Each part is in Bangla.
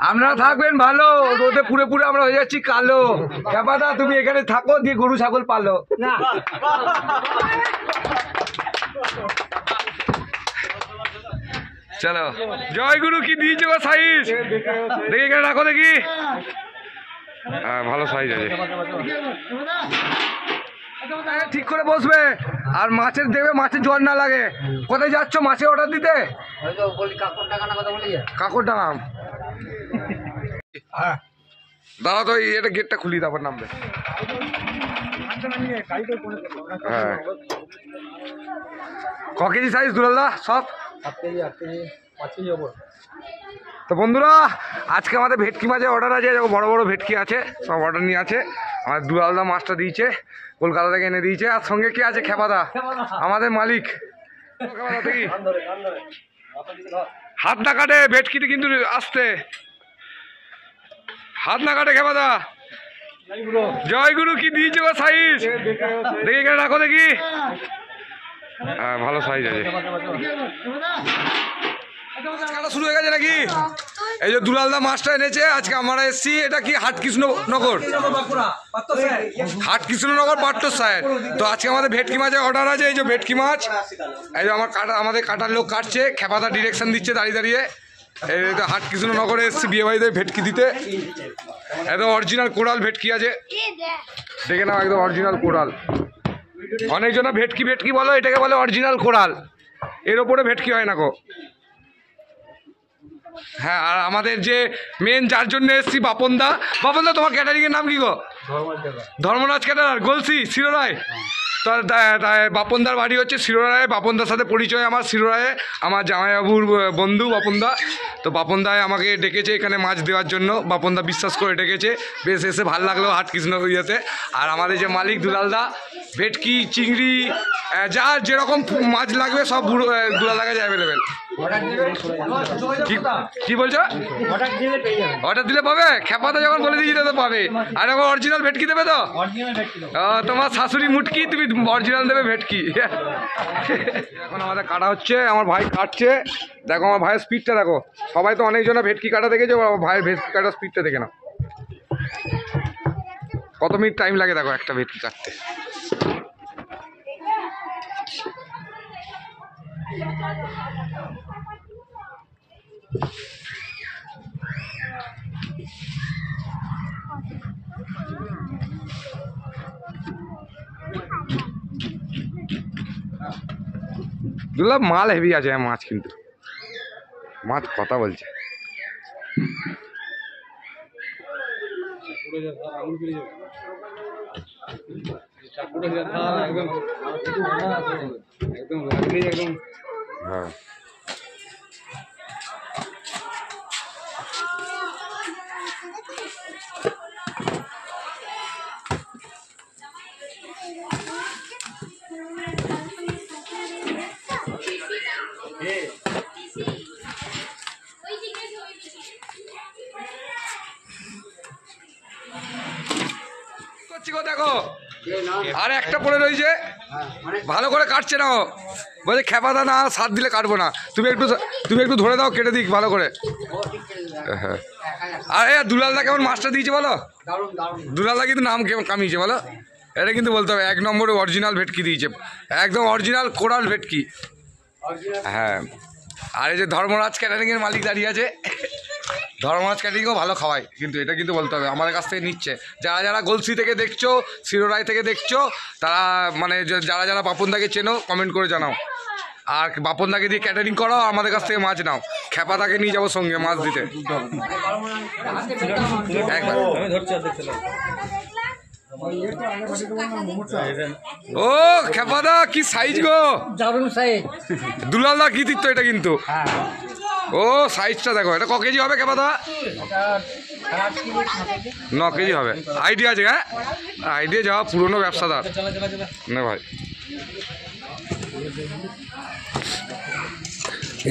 আপনারা থাকবেন ভালো, রোদে পুরে পুরে আমরা হয়ে যাচ্ছি কালো। খেপাদা তুমি এখানে থাকো, দিয়ে গরু ছাগল পালো। চলো, জয় গুরু কি দিয়েছে গো সাইজ, দেখি এখানে রাখো দেখি। হ্যাঁ ভালো সাইজ আছে, ঠিক করে বসবে। আর মাছের দেবে, মাছের জ্বর না লাগে। কোথায় যাচ্ছ মাছের অর্ডার দিতে? কাকর ডাঙাম। দাদা তো এটা গেটটা খুলি, তারপর নামবে। হ্যাঁ ক কেজি সাইজ দুলালদা? সব 7 কেজি 8 কেজি 5 কেজি ওপর। তো বন্ধুরা, আজকে আমাদের ভেটকি মাছের অর্ডার আছে, বড় বড় ভেটকি আছে, সব অর্ডার নিয়ে আছে। আমার দুলালদা মাছটা দিয়েছে, কলকাতা থেকে এনে দিয়েছে। আর সঙ্গে কি আছে? খেপাদা, আমাদের মালিক। হাত না কাটে ভেটকিতে কিন্তু আসতে, হাত না কাটে খেপাদা। জয় গুরু কি দিয়েছে গো সাইজ, দেখি এখানে রাখো দেখি। হ্যাঁ ভালো সাইজ আছে। কাটা শুরু হয়ে গেছে নাকি? এই যে দুলালদা মাছটা এনেছে আজকে, আমরা এসছি। এটা কি হাট কৃষ্ণনগর, হাট কৃষ্ণনগর পাট্টর সাহেব। তো আজকে আমাদের ভেটকি মাছের অর্ডার আছে। এই যে ভেটকি মাছ, এই যে আমাদের কাটার লোক কাটছে, খেপাদা ডিরেকশন দিচ্ছে দাঁড়িয়ে দাঁড়িয়ে। এই তো হাট কৃষ্ণনগরে এসছি বিয়ে বাড়িতে ভেটকি দিতে। একদম অরিজিনাল কোরাল ভেটকি আছে, দেখে নাও, একদম অরিজিনাল কোরাল। অনেকজনা ভেটকি ভেটকি বলো, এটাকে বলে অরিজিনাল কোরাল। এর ওপরে ভেটকি হয় না গো। হ্যাঁ, আর আমাদের যে মেন যার জন্য এসছি বাপনদা। বাপনদা তোমার ক্যাটারিংয়ের নাম কি গো? ধর্মরাজ ক্যাটারার, গলসি, শিরোরায়। তো বাপনদার বাড়ি হচ্ছে শিরোরায়। বাপনদার সাথে পরিচয় আমার শিরোরায়ে, আমার জামাইবাবুর বন্ধু বাপনদা। তো বাপনদায় আমাকে ডেকেছে এখানে মাছ দেওয়ার জন্য, বাপনদা বিশ্বাস করে ডেকেছে। বেশ এসে ভালো লাগলো হাট কৃষ্ণ ইয়েতে। আর আমাদের যে মালিক দুলালদা, ভেটকি চিংড়ি যা যেরকম মাছ লাগবে সব দুলালদার কাছে অ্যাভেলেবেল। কি বলছো? অর্ডার দিলে পাবে? খেপাতে যখন বলে দিয়েছি তো পাবে। আর এখন অরিজিনাল ভেটকি দেবে তো? তোমার শাশুড়ি মুটকি, তুমি অরিজিনাল দেবে ভেটকি। এখন আমাদের কাটা হচ্ছে, আমার ভাই কাটছে। দেখো আমার ভাইয়ের স্পিডটা দেখো। সবাই তো অনেকজনে ভেটকি কাটা দেখেছে, আমার ভাইয়ের ভেটকি কাটার স্পিডটা দেখে না। কত মিনিট টাইম লাগে দেখো একটা ভেটকি কাটতে। দুলাল মাল হেভি আছে মাছ, কিন্তু মাছ কথা বলছে। হ্যাঁ দেখো, আর একটা পড়ে রয়েছে, ভালো করে কাটছে না। বলছে খেপাদা না সাত দিলে কাটবো না। তুমি একটু ধরে দাও, কেটে দিক ভালো করে। হ্যাঁ, আর দুলালদা কেমন মাছটা দিয়েছে বলো? দুলালদা কিন্তু নাম কেমন কামিয়েছে বলো? এটা কিন্তু বলতে হবে 1 নম্বরে অরিজিনাল ভেটকি দিয়েছে, একদম অরিজিনাল কোরাল ভেটকি। হ্যাঁ, আর এই যে ধর্মরাজ ক্যাটারিংয়ের মালিক দাঁড়িয়ে আছে। ধর্মরাজ ক্যাটারিংও ভালো খাওয়ায়, কিন্তু এটা কিন্তু বলতে হবে আমাদের কাছ থেকে নিচ্ছে। যারা যারা গলসি থেকে দেখছো, শিরোরায় থেকে দেখছো, তারা মানে যারা যারা বাপনদাকে চেনো কমেন্ট করে জানাও। আর বাপনদাকে দিয়ে ক্যাটারিং করাও, আমাদের কাছ থেকে মাছ নাও। খেপাদাকে নিয়ে যাবো সঙ্গে মাছ দিতে। ও খেপাদা কি সাইজ গো, দারুণ সাইজ। দুলালদা কি দিত এটা কিন্তু। ও সাইজটা দেখো, এটা ক কেজি হবে খেপাদা? 9 কেজি হবে। আইডিয়া আছে? হ্যাঁ, আইডিয়া যাওয়া পুরনো ব্যবসাদার না ভাই।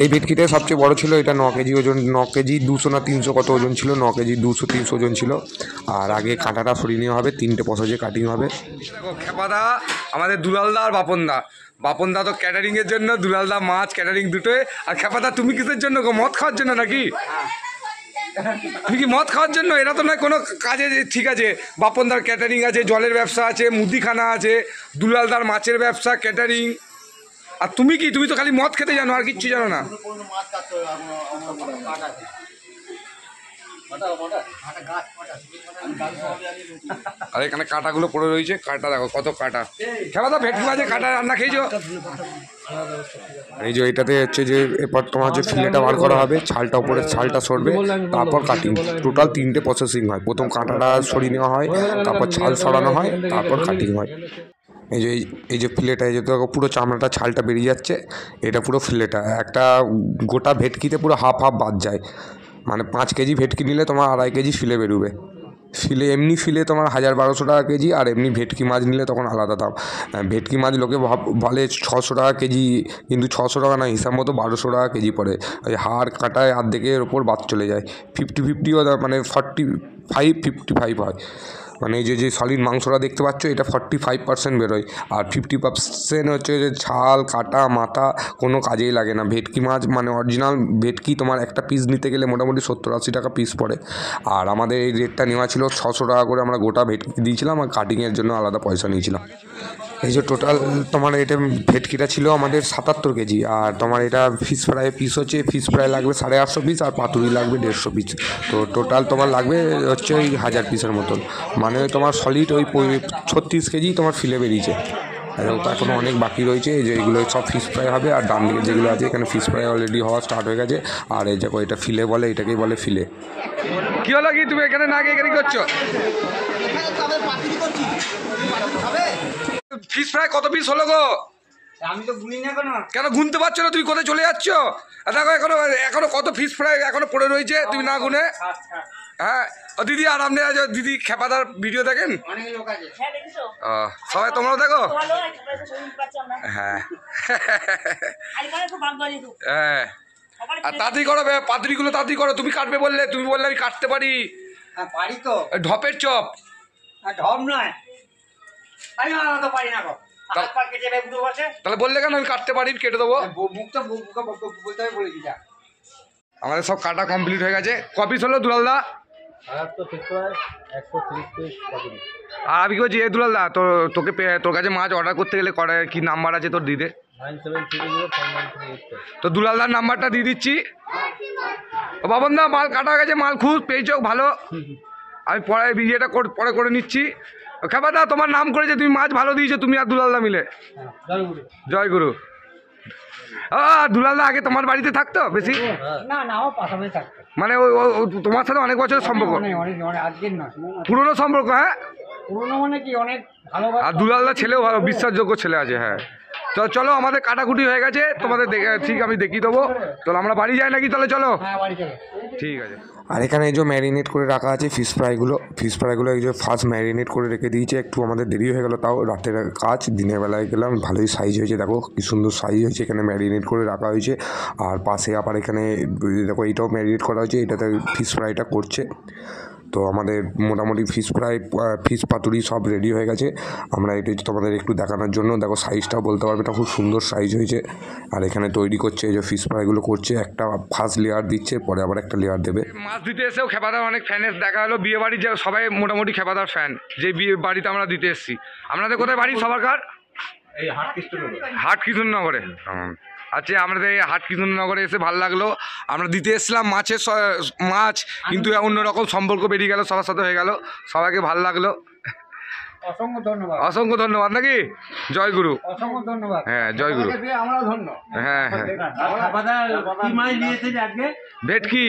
এই ভেটকিটা সবচেয়ে বড় ছিল, এটা 9 কেজি ওজন, 9 কেজি 200 না 300 কত ওজন ছিল, 9 কেজি 200-300 ওজন ছিল। আর আগে কাঁটাটা সরিয়ে নেওয়া হবে, 3টে পশজে কাটিং হবে। দেখো খেপাদা, আমাদের দুলালদা আর বাপনদা বাপনদা তো ক্যাটারিংয়ের জন্য, দুলালদা মাছ ক্যাটারিং দুটোই। আর খেপাদা তুমি কিসের জন্য গো? মদ খাওয়ার জন্য নাকি? তুমি কি মদ খাওয়ার জন্য? এরা তো নয় কোনো কাজে। ঠিক আছে, বাপনদার ক্যাটারিং আছে, জলের ব্যবসা আছে, মুদিখানা আছে, দুলালদার মাছের ব্যবসা, ক্যাটারিং। আর তুমি কি? তুমি তো খালি মদ খেতে জানো, আর কিচ্ছু জানো না। আর এখানে কাঁটাগুলো পড়ে রয়েছে, কাঁটা দেখো কত কাঁটা। খেপাদা ভেটকি মাছে কাঁটা রান্না খেয়েছো? এই যে এটাতে হচ্ছে যে এরপর তোমার যে ফিলেটা বার করা হবে, ছালটা উপরে ছালটা সরবে, তারপর কাটিং। টোটাল 3টে প্রসেসিং হয়। প্রথম কাঁটাটা সরিয়ে নেওয়া হয়, তারপর ছাল সরানো হয়, তারপর কাটিং হয়। এই যে ফিলেটা, এই যে দেখো পুরো চামড়াটা ছালটা বেরিয়ে যাচ্ছে, এটা পুরো ফিলেটা। একটা গোটা ভেটকিতে পুরো হাফ বাদ যায়। মানে 5 কেজি ভেটকি নিলে তোমার 2.5 কেজি ফিলে বেরোবে। ফিলে এমনি ফিলে তোমার 1000-1200 টাকা কেজি, আর এমনি ভেটকি মাছ নিলে তখন আলাদা দাম। ভেটকি মাছ লোকে বলে 600 টাকা কেজি, কিন্তু 600 টাকা না, হিসাব মতো 1200 টাকা কেজি পড়ে। ওই হাড় কাটায় অর্ধেকের ওপর বাদ চলে যায়। 50-50ও মানে 45-55 হয়। মানে এই যে সলিড মাংসটা দেখতে পাচ্ছ, এটা 45% বেরোয়, আর 50% হচ্ছে যে ছাল কাটা মাথা কোনো কাজেই লাগে না। ভেটকি মাছ মানে অরিজিনাল ভেটকি তোমার একটা পিস নিতে গেলে মোটামুটি 70-80 টাকা পিস পড়ে। আর আমাদের এই রেটটা নেওয়া ছিল 600 টাকা করে। আমরা গোটা ভেটকি দিয়েছিলাম, আর কাটিংয়ের জন্য আলাদা পয়সা নিয়েছিলাম। এই যে টোটাল তোমার এটা ভেটকিটা ছিল আমাদের 77 কেজি। আর তোমার এটা ফিশ ফ্রাই পিস হচ্ছে, ফিশ ফ্রাই লাগবে 850 পিস, আর পাতুরি লাগবে 150 পিস। তো টোটাল তোমার লাগবে হচ্ছে ওই 1000 পিসের মতন। মানে তোমার সলিড ওই 36 কেজি তোমার ফিলে বেরিয়েছে। এখনও অনেক বাকি রয়েছে। এই যে এইগুলো সব ফিশ ফ্রাই হবে, আর ডান দিকে যেগুলো আছে এখানে ফিশ ফ্রাই অলরেডি হওয়া স্টার্ট হয়ে গেছে। আর এই দেখো এটা ফিলে বলে, এটাকেই বলে ফিলে। কী হলো কি তুমি এখানে না গিয়ে এখানে করছো? ফিশ ফ্রাই কত পিস হলো গো? আমি তো গুনি না কেন গুনতে পারছো না? তুমি কোথায় চলে যাচ্ছ? দেখো এখনো কত ফিশ ফ্রাই এখনো পড়ে রয়েছে, তুমি না গুনে। হ্যাঁ ও দিদি, আর আপনি দিদি খেপাদার ভিডিও দেখেন? ও সবাই তোমরাও দেখো? হ্যাঁ হ্যাঁ। আর তাড়াতাড়ি করো, পাতুরিগুলো তাড়াতাড়ি করো। তুমি কাটবে বললে, তুমি বললে আমি কাটতে পারি। পারি তো। ঢপের চপ। ঢপ নয়, আমি তো পারি না। তাহলে বললে কেন? আমি কাটতে পারি, কেটে দেবো। মুখটা বলতে হবে বলে দিটা। আমাদের সব কাটা কমপ্লিট হয়ে গেছে। কপিস হলো দুলালদা? 130 পিস পাতুরি। আর আমি কি বলছি, এ দুলালদা তোর কাছে মাছ অর্ডার করতে গেলে কি নাম্বার আছে তোর দিতে? 9730 তো দুলালদার নাম্বারটা দিয়ে দিচ্ছি। ও বাবনদা, মাল কাটা হয়ে গেছে, মাল খুব পেয়েছো ভালো। আমি পরে বিয়েটা পরে করে নিচ্ছি। খেপাদা, তোমার নাম করেছে, তুমি মাছ ভালো দিয়েছো, তুমি আর দুলালদা মিলে। জয় গুরু। দুলালদা আগে তোমার বাড়িতে থাকতো বেশি? না না, ও পাশাপাশি থাকতো। মানে তোমার সাথে অনেক বছরের সম্পর্ক? আজকের নয়, পুরনো সম্পর্ক। হ্যাঁ পুরোনো মানে কি, অনেক ভালো। আর দুলালদা ছেলেও ভালো, বিশ্বাসযোগ্য ছেলে আছে। হ্যাঁ তো চলো, আমাদের কাটাকুটি হয়ে গেছে, তোমাদের ঠিক আমি দেখিয়ে দেবো। তাহলে আমরা বাড়ি যাই নাকি? তাহলে চলো। ঠিক আছে। আর এখানে এই যে ম্যারিনেট করে রাখা আছে ফিশ ফ্রাইগুলো এই যে ফার্স্ট ম্যারিনেট করে রেখে দিয়েছে। একটু আমাদের দেরি হয়ে গেলো, তাও রাতের কাজ, দিনের বেলায় গেলাম। ভালোই সাইজ হয়েছে, দেখো কি সুন্দর সাইজ হয়েছে। এখানে ম্যারিনেট করে রাখা হয়েছে। আর পাশে আবার এখানে দেখো এইটাও ম্যারিনেট করা হয়েছে, এটাতে ফিশ ফ্রাইটা করছে। তো আমাদের মোটামুটি ফিশ পাতুরি সব রেডি হয়ে গেছে। আমরা এটা তোমাদের একটু দেখানোর জন্য, দেখো সাইজটাও বলতে পারবে, এটা খুব সুন্দর সাইজ হয়েছে। আর এখানে তৈরি করছে, এই যে ফিশ ফ্রাইগুলো করছে, একটা ফার্স্ট লেয়ার দিচ্ছে, পরে আবার একটা লেয়ার দেবে। মাছ দিতে এসেও খেপাদার অনেক ফ্যানের দেখা হলো। বিয়ে বাড়ির যে সবাই মোটামুটি খেপাদার ফ্যান, যে বিয়ে বাড়িতে আমরা দিতে এসেছি। আপনাদের কোথায় বাড়ি সবার কার? এই হাট কৃষ্ণনগরে। আচ্ছা, আমাদের এই হাট কৃষ্ণনগরে এসে ভালো লাগলো। আমরা দিতে এসেছিলাম মাছ, কিন্তু অন্যরকম সম্পর্ক বেরিয়ে গেল, সবার সাথে হয়ে গেল। সবাইকে ভালো লাগলো। অসংখ্য ধন্যবাদ নাকি? জয় গুরু। অসংখ্য ধন্যবাদ। হ্যাঁ জয় গুরু। আমরাও ধন্য। হ্যাঁ হ্যাঁ। ভেটকি।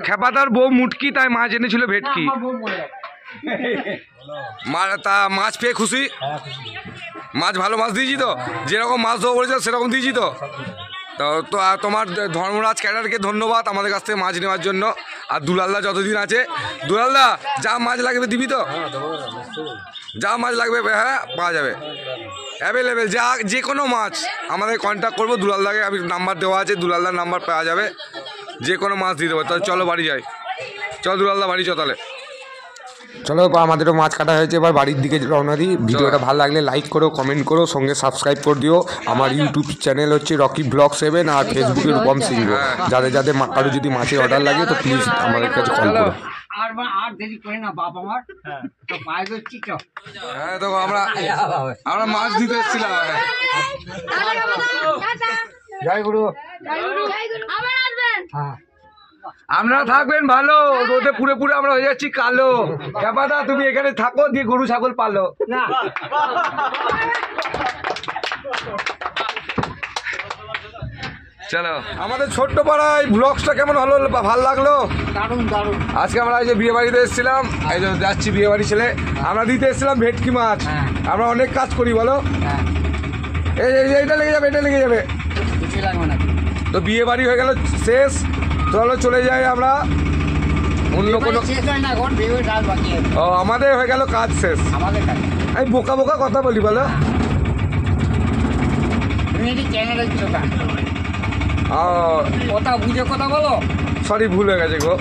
খেপাদার বউ মুটকি, তাই মাছ এনেছিল ভেটকি। মাছ পেয়ে খুশি? মাছ ভালো মাছ দিয়েছি তো? যেরকম মাছ দেবো বলেছে সেরকম দিয়েছি তো? তো তোমার ধর্মরাজ ক্যাডারকে ধন্যবাদ আমাদের কাছ থেকে মাছ নেওয়ার জন্য। আর দুলালদা যতদিন আছে, দুলালদা যা মাছ লাগবে দিবি তো? যা মাছ লাগবে হ্যাঁ পাওয়া যাবে, অ্যাভেলেবেল। যে কোনো মাছ আমাদের কন্ট্যাক্ট করবো, দুলালদাকে আমি নাম্বার দেওয়া আছে, দুলালদার নাম্বার পাওয়া যাবে, যে কোনো মাছ দিয়ে দেবো। তাহলে চলো বাড়ি যাই। চল দুলালদা বাড়ি চ তাহলে। চলো আমাদেরও মাছ কাটা হয়েছে, এবার বাড়ির দিকে রওনা দিই। ভিডিওটা ভালো লাগলে লাইক করো, কমেন্ট করো, সঙ্গে সাবস্ক্রাইব করে দিও। আমার ইউটিউব চ্যানেল হচ্ছে রকি ব্লগ 7 আর ফেসবুকে রূপম সিংহ। যাদের যাদের কারো যদি মাছের অর্ডার লাগে তো প্লিজ আমাদের কাছে কল করো। আর দেরি করে না বাপ আমার তো পায়ে ধরছি তো হ্যাঁ দেখো আমরা মাছ দিতে এসেছিলাম। জয় গুরু আপনারা থাকবেন ভালো, রোদে পুরে পুরে আমরা হয়ে যাচ্ছি কালো। ক্যাপাদা তুমি এখানে থাকো, দিয়ে গরু ছাগল পালো। না চলো আমাদের ছোট্ট পাড়ায় ব্লগসটা কেমন হলো, ভালো লাগলো? দারুণ দারুণ আজকে আমরা এই যে বিয়ে বাড়িতে এসেছিলাম, এই যে যাচ্ছি বিয়ে বাড়ি ছেলে, আমরা দিতে এসেছিলাম ভেটকি মাছ। আমরা অনেক কাজ করি বলো, এই এইটা লেগে যাবে, এটা লেগে যাবে। কিছু লাগবে না তো বিয়ে বাড়ি হয়ে গেল শেষ, চলো চলে যাই আমরা অন্য কোনো। শেষ হয় না এখন ভিডিও ডাল বাকি আছে ও আমাদের হয়ে গেল কাজ শেষ। আমাদের কাছে আমি বোকা বোকা কথা বলি বলো। তুমি এটি চ্যানেলের দোকান কথা বুঝে কথা বলো। সরি ভুল হয়ে গেছে গো।